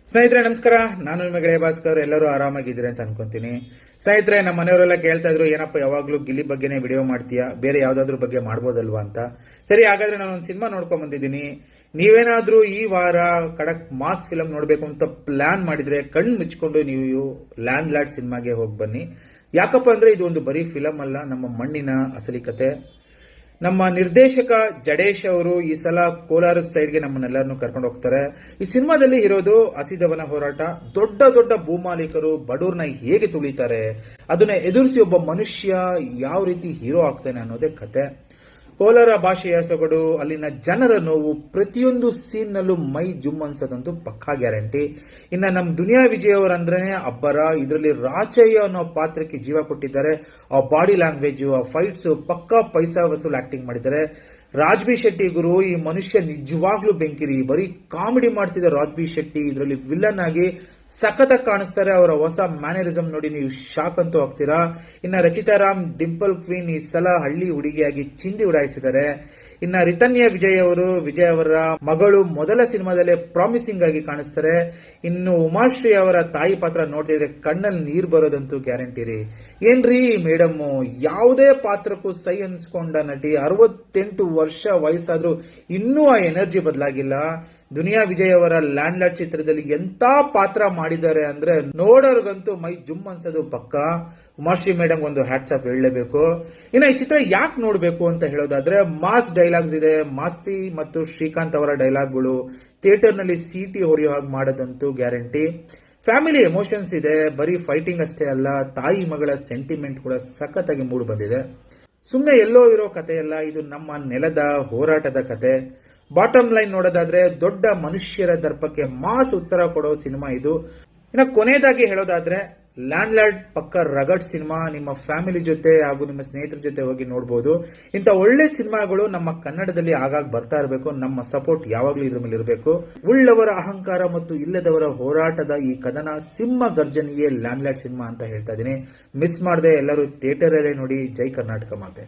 ಸ್ನೇಹಿತರೆ ನಮಸ್ಕಾರ. ನಾನು ನಿಮ್ಮ ಗೆಳೆಯ ಭಾಸ್ಕರ್. ಎಲ್ಲರೂ ಆರಾಮಾಗಿದ್ದೀರಿ ಅಂತ ಅನ್ಕೊಂತೀನಿ. ಸ್ನೇಹಿತರೆ, ನಮ್ಮ ಮನೆಯವರೆಲ್ಲ ಕೇಳ್ತಾ ಇದ್ರು, ಏನಪ್ಪ ಯಾವಾಗ್ಲೂ ಗಿಲ್ಲಿ ಬಗ್ಗೆನೇ ವಿಡಿಯೋ ಮಾಡ್ತೀಯಾ, ಬೇರೆ ಯಾವ್ದಾದ್ರು ಬಗ್ಗೆ ಮಾಡ್ಬೋದಲ್ವಾ ಅಂತ. ಸರಿ, ಹಾಗಾದ್ರೆ ನಾನೊಂದು ಸಿನಿಮಾ ನೋಡ್ಕೊಂಡ್ ಬಂದಿದ್ದೀನಿ. ನೀವೇನಾದ್ರೂ ಈ ವಾರ ಖಡಕ್ ಮಾಸ್ ಫಿಲಂ ನೋಡ್ಬೇಕು ಅಂತ ಪ್ಲಾನ್ ಮಾಡಿದ್ರೆ ಕಣ್ಣು ಮುಚ್ಕೊಂಡು ನೀವು ಲ್ಯಾಂಡ್ ಲಾರ್ಡ್ ಸಿನಿಮಾಗೆ ಹೋಗಿ ಬನ್ನಿ. ಯಾಕಪ್ಪ ಅಂದ್ರೆ ಇದು ಒಂದು ಬರೀ ಫಿಲಂ ಅಲ್ಲ, ನಮ್ಮ ಮಣ್ಣಿನ ಅಸಲಿ ಕತೆ. ನಮ್ಮ ನಿರ್ದೇಶಕ ಜಡೇಶ್ ಅವರು ಈ ಸಲ ಕೋಲಾರ ಸೈಡ್ಗೆ ನಮ್ಮನ್ನೆಲ್ಲರನ್ನು ಕರ್ಕೊಂಡು ಹೋಗ್ತಾರೆ. ಈ ಸಿನಿಮಾದಲ್ಲಿ ಇರೋದು ಹಸಿದವನ ಹೋರಾಟ. ದೊಡ್ಡ ದೊಡ್ಡ ಭೂಮಾಲೀಕರು ಬಡವ್ರನ್ನ ಹೇಗೆ ತುಳಿತಾರೆ, ಅದನ್ನ ಎದುರಿಸಿ ಒಬ್ಬ ಮನುಷ್ಯ ಯಾವ ರೀತಿ ಹೀರೋ ಆಗ್ತಾನೆ ಅನ್ನೋದೇ ಕತೆ. ಕೋಲಾರ ಭಾಷೆಯ ಸೊಗಡು, ಅಲ್ಲಿನ ಜನರ ನೋವು, ಪ್ರತಿಯೊಂದು ಸೀನ್ ನಲ್ಲೂ ಮೈ ಜುಮ್ ಅನ್ಸೋದಂತೂ ಪಕ್ಕಾ ಗ್ಯಾರಂಟಿ. ಇನ್ನ ನಮ್ ದುನಿಯಾ ವಿಜಯ್ ಅವರಂದ್ರೆ ಅಬ್ಬರ. ಇದರಲ್ಲಿ ರಾಚಯ್ಯ ಅನ್ನೋ ಪಾತ್ರಕ್ಕೆ ಜೀವ ಕೊಟ್ಟಿದ್ದಾರೆ. ಆ ಬಾಡಿ ಲ್ಯಾಂಗ್ವೇಜ್, ಆ ಫೈಟ್ಸ್ ಪಕ್ಕಾ ಪೈಸಾ ವಸೂಲ್ ಆಕ್ಟಿಂಗ್ ಮಾಡಿದ್ದಾರೆ. ರಾಜ್ಬಿ ಶೆಟ್ಟಿ ಗುರು, ಈ ಮನುಷ್ಯ ನಿಜವಾಗ್ಲೂ ಬೆಂಕಿರಿ. ಬರೀ ಕಾಮಿಡಿ ಮಾಡ್ತಿದ್ದ ರಾಜ್ಬಿ ಶೆಟ್ಟಿ ಇದರಲ್ಲಿ ವಿಲ್ಲನ್ ಆಗಿ ಸಖತ್ತಾಗಿ ಕಾಣಿಸ್ತಾರೆ. ಅವರ ಹೊಸ ಮ್ಯಾನರಿಸಮ್ ನೋಡಿ ನೀವು ಶಾಕ್ ಅಂತೂ ಆಗ್ತೀರಾ. ಇನ್ನ ರಚಿತಾ ರಾಮ್ ಡಿಂಪಲ್ ಕ್ವೀನ್ ಈ ಸಲ ಹಳ್ಳಿ ಹುಡುಗಿಯಾಗಿ ಚಿಂದಿ ಉಡಾಯಿಸಿದ್ದಾರೆ. ಇನ್ನ ರಿತನ್ಯ ವಿಜಯ್ ಅವರ ಮಗಳು ಮೊದಲ ಸಿನಿಮಾದಲ್ಲೇ ಪ್ರಾಮಿಸಿಂಗ್ ಆಗಿ ಕಾಣಿಸ್ತಾರೆ. ಇನ್ನು ಉಮಾಶ್ರೀ ಅವರ ತಾಯಿ ಪಾತ್ರ ನೋಡ್ತಿದ್ರೆ ಕಣ್ಣಲ್ಲಿ ನೀರ್ ಬರೋದಂತೂ ಗ್ಯಾರಂಟಿ ರೀ. ಏನ್ರಿ ಮೇಡಮ್, ಯಾವುದೇ ಪಾತ್ರಕ್ಕೂ ಸೈ ಅನ್ಸ್ಕೊಂಡ ನಟಿ. 68 ವರ್ಷ ವಯಸ್ಸಾದ್ರೂ ಇನ್ನೂ ಆ ಎನರ್ಜಿ ಬದಲಾಗಿಲ್ಲ. ದುನಿಯಾ ವಿಜಯ್ ಅವರ ಲ್ಯಾಂಡ್ ಲಾರ್ಡ್ ಚಿತ್ರದಲ್ಲಿ ಎಂತ ಪಾತ್ರ ಮಾಡಿದ್ದಾರೆ ಅಂದ್ರೆ ನೋಡೋರ್ಗಂತೂ ಮೈ ಜುಮ್ ಅನ್ಸೋದು ಪಕ್ಕ. ಉಮಾಶ್ರೀ ಮೇಡಮ್ ಒಂದು ಹ್ಯಾಟ್ಸ್ ಆಫ್ ಹೇಳಲೇಬೇಕು. ಇನ್ನು ಈ ಚಿತ್ರ ಯಾಕೆ ನೋಡಬೇಕು ಅಂತ ಹೇಳೋದಾದ್ರೆ, ಮಾಸ್ ಡೈಲಾಗ್ಸ್ ಇದೆ. ಮಾಸ್ತಿ ಮತ್ತು ಶ್ರೀಕಾಂತ್ ಅವರ ಡೈಲಾಗ್ಗಳು ಥಿಯೇಟರ್ ನಲ್ಲಿ ಸೀಟಿ ಹೊಡೆಯೋ ಹಾಗೆ ಮಾಡೋದಂತೂ ಗ್ಯಾರಂಟಿ. ಫ್ಯಾಮಿಲಿ ಎಮೋಷನ್ಸ್ ಇದೆ. ಬರೀ ಫೈಟಿಂಗ್ ಅಷ್ಟೇ ಅಲ್ಲ, ತಾಯಿ ಮಗಳ ಸೆಂಟಿಮೆಂಟ್ ಕೂಡ ಸಖತ್ತಾಗಿ ಮೂಡ್ ಬಂದಿದೆ. ಸುಮ್ಮನೆ ಎಲ್ಲೋ ಇರೋ ಕಥೆಯಲ್ಲ, ಇದು ನಮ್ಮ ನೆಲದ ಹೋರಾಟದ ಕತೆ. ಬಾಟಮ್ ಲೈನ್ ನೋಡೋದಾದ್ರೆ, ದೊಡ್ಡ ಮನುಷ್ಯರ ದರ್ಪಕ್ಕೆ ಮಾಸ್ ಉತ್ತರ ಕೊಡೋ ಸಿನಿಮಾ ಇದು. ಇನ್ನು ಕೊನೆಯದಾಗಿ ಹೇಳೋದಾದ್ರೆ, ಲ್ಯಾಂಡ್ ಲಾರ್ಡ್ ಪಕ್ಕ ರಗಡ್ ಸಿನಿಮಾ. ನಿಮ್ಮ ಫ್ಯಾಮಿಲಿ ಜೊತೆ ಹಾಗೂ ನಿಮ್ಮ ಸ್ನೇಹಿತರ ಜೊತೆ ಹೋಗಿ ನೋಡಬಹುದು. ಇಂಥ ಒಳ್ಳೆ ಸಿನಿಮಾಗಳು ನಮ್ಮ ಕನ್ನಡದಲ್ಲಿ ಆಗಾಗ ಬರ್ತಾ ಇರಬೇಕು. ನಮ್ಮ ಸಪೋರ್ಟ್ ಯಾವಾಗ್ಲೂ ಇದ್ರ ಮೇಲೆ ಇರಬೇಕು. ಉಳ್ಳವರ ಅಹಂಕಾರ ಮತ್ತು ಇಲ್ಲದವರ ಹೋರಾಟದ ಈ ಕದನ ಸಿಂಹ ಗರ್ಜನೆಯೇ ಲ್ಯಾಂಡ್ ಲಾರ್ಡ್ ಸಿನಿಮಾ ಅಂತ ಹೇಳ್ತಾ ಇದ್ದೀನಿ. ಮಿಸ್ ಮಾಡದೆ ಎಲ್ಲರೂ ಥಿಯೇಟರ್ ಅಲ್ಲೇ ನೋಡಿ. ಜೈ ಕರ್ನಾಟಕ ಮಾತೆ.